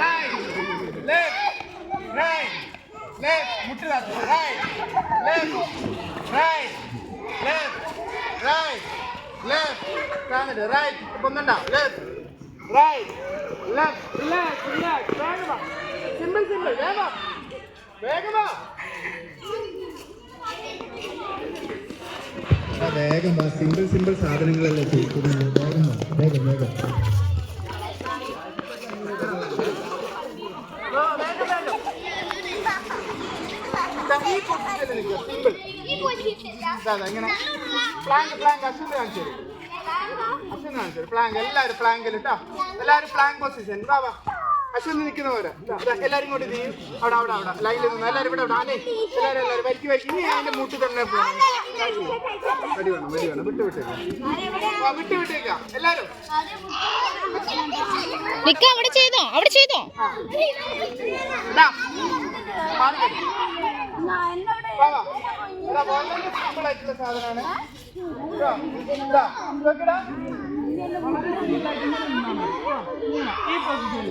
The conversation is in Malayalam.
right, left, right, left, മുട്ട് താത്ത്, right, left, right, left, right, left, താന്നിട്ട്, right, പൊന്നണ്ട, left, right, left, relax, relax, വേഗമാ, simple, simple, വേഗമാ, വേഗമാ. വേഗം സിമ്പിൾ സിമ്പിൾ സാധനങ്ങളല്ലേ ചെയ്യിക്കുന്നത്. വേഗം വേഗം വേഗം. എല്ലാരും പ്ലാങ്കിൽ കേട്ടോ, എല്ലാരും പ്ലാങ്ക് പൊസിഷൻ. ബാബാ അശ്വന്ത് നിൽക്കുന്നവര് എല്ലാരും ഇങ്ങോട്ട് ചെയ്യും. അവിടെ അവിടെ അവിടെ ലൈനിൽ നിന്ന് എല്ലാരും ഇവിടെ അല്ലേ എല്ലാരും എല്ലാരും വരിക്ക് വരിക്ക്. ഇനി അതിന്റെ മുട്ടി തന്നെ വടി വേണം, വടി വേണം. വിട്ട് വിട്ടേക്കാം, വിട്ട് വിട്ടേക്കാം എല്ലാരും. അവിടെ ചെയ്തോ, അവിടെ ചെയ്തോ. സിമ്പിൾ ആയിട്ടുള്ള സാധനമാണ്. ഈ പൊസിഷൻ